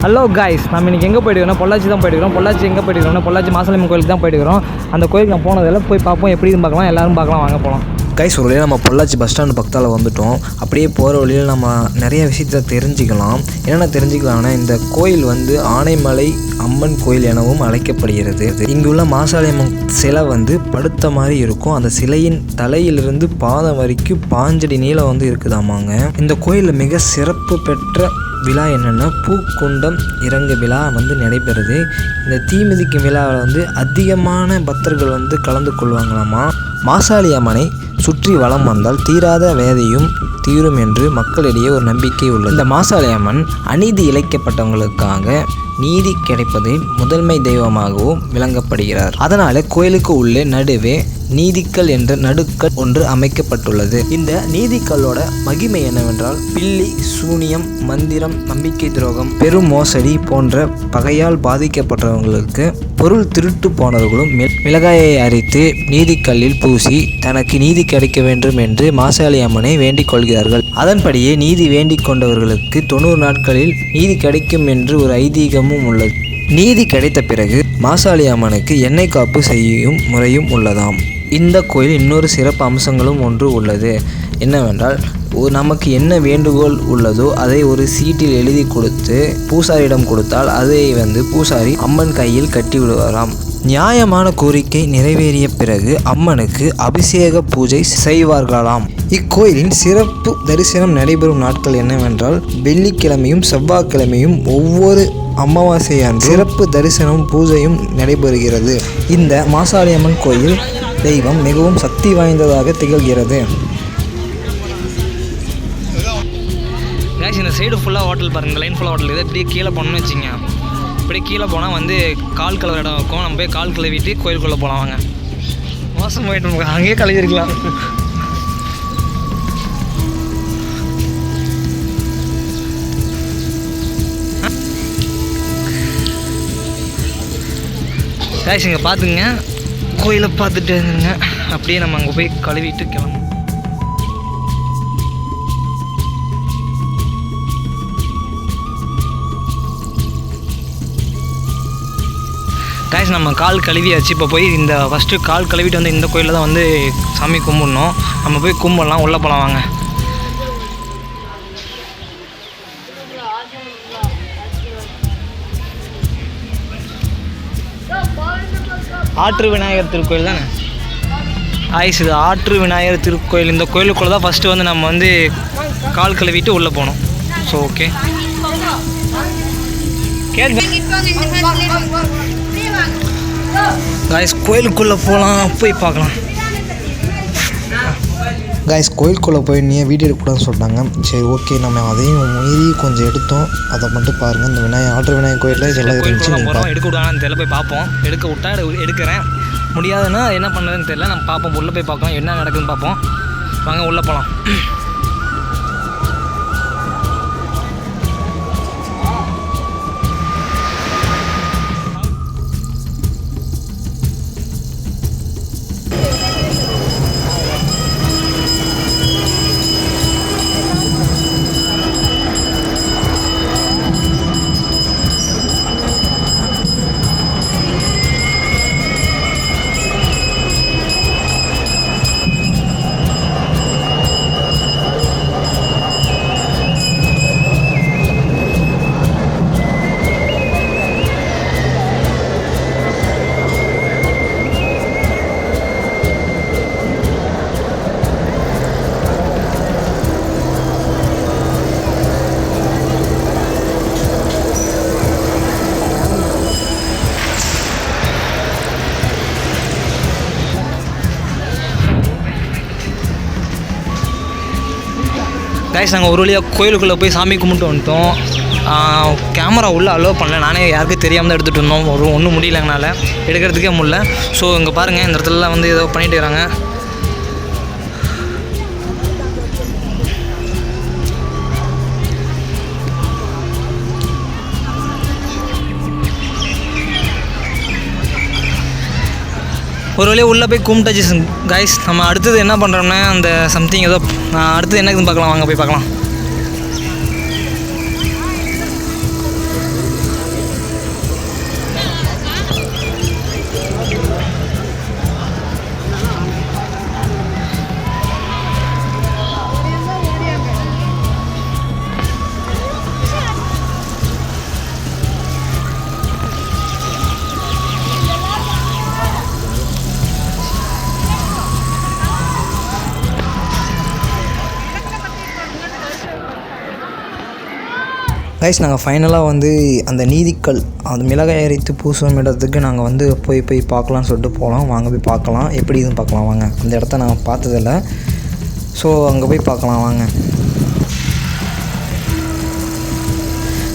Hello guys, நம்ம இன்றைக்கி எங்கே போயிட்டுக்கிறோம்? பொள்ளாச்சி தான் போயிட்டுக்கிறோம். பொள்ளாச்சி எங்கே போயிட்டுக்கிறோம்? பொள்ளாச்சி மாசாணியம்மன் கோயிலுக்கு தான் போயிட்டுக்கிறோம். அந்த கோயிலுக்கு நான் போனதில் போய் பார்ப்போம், எப்படின்னு பார்க்கலாம், எல்லோரும் பார்க்கலாம், வாங்க போகலாம். கைஸ், ஒரு வழியாக நம்ம பொள்ளாச்சி பஸ் ஸ்டாண்டு பக்கத்தால் வந்துவிட்டோம். அப்படியே போகிற வழியில் நம்ம நிறைய விஷயத்தை தெரிஞ்சுக்கலாம். என்னென்ன தெரிஞ்சுக்கலாம்னா, இந்த கோயில் வந்து ஆனைமலை அம்மன் கோயில் எனவும் அழைக்கப்படுகிறது. இங்குள்ள மாசாணியம்மன் சிலை வந்து படுத்த மாதிரி இருக்கும். அந்த சிலையின் தலையிலிருந்து பாதம் வரைக்கும் 5 அடி நீளம் வந்து இருக்குதாமாங்க. இந்த கோயிலில் மிக சிறப்பு பெற்ற விழா என்னென்னா பூக்குண்டம் இறங்கு விழா வந்து நடைபெறுது. இந்த தீமிதிக்கும் விழாவில் வந்து அதிகமான பக்தர்கள் வந்து கலந்து கொள்வாங்களாமா. மாசாணியம்மனை சுற்றி வலம் வந்தால் தீராத வேதையும் தீரும் என்று மக்களிடையே ஒரு நம்பிக்கை உள்ளது. இந்த மாசாணியம்மன் அநீதி இழைக்கப்பட்டவங்களுக்காக நீதி கிடைப்பது முதன்மை தெய்வமாகவும் விளங்கப்படுகிறார். அதனால கோயிலுக்கு உள்ளே நடுவே நீதிக்கல் என்ற நடுக்கல் ஒன்று அமைக்கப்பட்டுள்ளது. இந்த நீதிக்கல்லோட மகிமை என்னவென்றால், பில்லி சூனியம், மந்திரம், நம்பிக்கை துரோகம், பெரும் மோசடி போன்ற பகையால் பாதிக்கப்பட்டவங்களுக்கு, பொருள் திருட்டு போனவர்களும் மிளகாயை அரைத்து நீதிக்கல்லில் பூசி தனக்கு நீதி கிடைக்க வேண்டும் என்று மாசாணியம்மனை வேண்டிக் கொள்கிறார்கள். அதன்படியே நீதி வேண்டிக் கொண்டவர்களுக்கு 90 நாட்களில் நீதி கிடைக்கும் என்று ஒரு ஐதீகமும் உள்ளது. நீதி கிடைத்த பிறகு மாசாணியம்மனுக்கு எண்ணெய் காப்பு செய்யும் முறையும் உள்ளதாம். இந்த கோயில் இன்னொரு சிறப்பு அம்சங்களும் ஒன்று உள்ளது. என்னவென்றால், நமக்கு என்ன வேண்டுகோள் உள்ளதோ அதை ஒரு சீட்டில் எழுதி கொடுத்து பூசாரியிடம் கொடுத்தால் அதை வந்து பூசாரி அம்மன் கையில் கட்டி விடுவாராம். நியாயமான கோரிக்கை நிறைவேறிய பிறகு அம்மனுக்கு அபிஷேக பூஜை செய்வார்களாம். இக்கோயிலின் சிறப்பு தரிசனம் நடைபெறும் நாட்கள் என்னவென்றால், வெள்ளிக்கிழமையும் செவ்வாய்க்கிழமையும் ஒவ்வொரு அமாவாசையான சிறப்பு தரிசனம் பூஜையும் நடைபெறுகிறது. இந்த மாசாணியம்மன் கோயில் தெய்வம் மிகவும் சக்தி வாய்ந்ததாக திகழ்கிறது. இந்த சைடு ஃபுல்லாக ஹோட்டல் பாருங்கள், இந்த லைன் ஃபுல்லாக ஹோட்டல். இது அப்படியே கீழே போனோம்னு வச்சுங்க, அப்படியே கீழே போனால் வந்து கால் கழுவுற இடம் இருக்கும். நம்ம போய் கால் கழுவிட்டு கோயிலுக்குள்ளே போகலாம் வாங்க. மோசம் போயிட்டு அங்கேயே கழுவிருக்கலாம். காய்ஸ், இங்கே பார்த்துங்க, கோயிலை பார்த்துட்டு இருந்துருங்க. அப்படியே நம்ம அங்கே போய் கழுவிட்டு கிளம்பும். காய்ஸ், நம்ம கால் கழுவியாச்சு. இப்போ போய் இந்த ஃபஸ்ட்டு கால் கழுவிட்டு வந்து இந்த கோயிலில் தான் வந்து சாமி கும்பிடணும். நம்ம போய் கும்பிடலாம், உள்ளே போகலாம் வாங்க. ஆற்று விநாயகர் திருக்கோயில் தானே ஆயிஸ்? இது ஆற்று விநாயகர் திருக்கோயில். இந்த கோயிலுக்குள்ளே தான் ஃபஸ்ட்டு வந்து நம்ம வந்து கால் கழுவிட்டு உள்ளே போகணும். ஸோ ஓகே, காய்ஸ் கோயிலுக்குள்ளே போகலாம், போய் பார்க்கலாம். கைஸ், கோயிலுக்குள்ளே போய் நீ வீடியோ எடுக்கக்கூடாதுன்னு சொல்லிட்டாங்க. சரி ஓகே, நம்ம அதையும் மீறி கொஞ்சம் எடுத்தோம். அதை மட்டும் பாருங்கள். இந்த ஆற்று விநாயகர் கோயிலில் இதெல்லாம் இருந்துச்சு. எடுக்க விடான்னு தெரியல, போய் பார்ப்போம். எடுக்க விட்டா எடுக்கிறேன், முடியாதுன்னா என்ன பண்ணுறதுன்னு தெரியல. நம்ம பார்ப்போம், உள்ளே போய் பார்க்கலாம், என்ன நடக்குதுன்னு பார்ப்போம். வாங்க உள்ளே போகலாம். கைஸ், நாங்கள் ஒரு வழியாக கோயிலுக்குள்ளே போய் சாமி கும்பிட்டு வந்துட்டோம். கேமரா உள்ளே அலோவ் பண்ணல, நானே யாருக்கும் தெரியாமல் தான் எடுத்துகிட்டு இருந்தோம். ஒன்றும் முடியல, எங்களால் எடுக்கிறதுக்கே முடியல. ஸோ இங்கே பாருங்கள், இந்த இடத்துலலாம் வந்து ஏதோ பண்ணிட்டு இருக்காங்க. ஒரு வழியாக உள்ளே போய் கும்பிட்டாச்சு கைஸ். நம்ம அடுத்தது என்ன பண்ணுறோம்னா, அந்த சம்திங் ஏதோ அடுத்தது என்ன இருக்குதுன்னு பார்க்கலாம், வாங்க போய் பார்க்கலாம். கைஸ், கோயிலுக்குள்ளே போய் நீ வீடியோ எடுக்கக்கூடாதுன்னு சொல்லிட்டாங்க. சரி ஓகே, நம்ம அதையும் மீறி கொஞ்சம் எடுத்தோம். அதை மட்டும் பாருங்கள். இந்த ஆற்று விநாயகர் கோயிலில் இதெல்லாம் இருந்துச்சு. நம்ம கைஸ் நாங்கள் ஃபைனலாக வந்து அந்த நீதிக்கல் அந்த மிளகாய் அரைத்து பூசும் இடத்துக்கு நாங்கள் வந்து போய் பார்க்கலான்னு சொல்லிட்டு போகலாம். வாங்க போய் பார்க்கலாம், எப்படி இதுன்னு பார்க்கலாம் வாங்க. அந்த இடத்த நாங்கள் பார்த்ததில்ல, ஸோ அங்கே போய் பார்க்கலாம் வாங்க.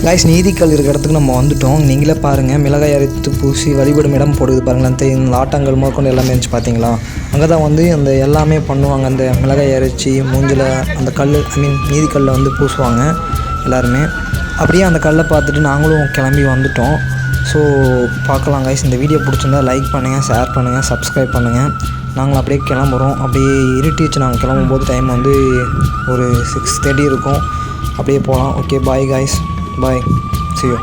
கைஸ் நீதிக்கல் இருக்கிற இடத்துக்கு நம்ம வந்துவிட்டோம். நீங்களே பாருங்கள், மிளகாய் அரைத்து பூசி வழிபடும் இடம் போடுது பாருங்களேன். இந்த ஆட்டங்கள் முதற்கொண்டு எல்லாமே இருந்துச்சு பார்த்தீங்களா. அங்கே தான் வந்து அந்த எல்லாமே பண்ணுவாங்க. அந்த மிளகாய் அரைச்சி மூஞ்சில் அந்த கல் நீதிக்கல்லில் வந்து பூசுவாங்க எல்லாருமே. அப்படியே அந்த கல்லை பார்த்துட்டு நாங்களும் கிளம்பி வந்துவிட்டோம். ஸோ பார்க்கலாம் கைஸ். இந்த வீடியோ பிடிச்சிருந்தா லைக் பண்ணுங்கள், ஷேர் பண்ணுங்கள், சப்ஸ்கிரைப் பண்ணுங்கள். நாங்கள் அப்படியே கிளம்புறோம். அப்படியே இருட்டிச்சு. நாங்கள் கிளம்பும்போது டைம் வந்து ஒரு 6:30 இருக்கும். அப்படியே போகலாம். Okay bye guys, bye, see you.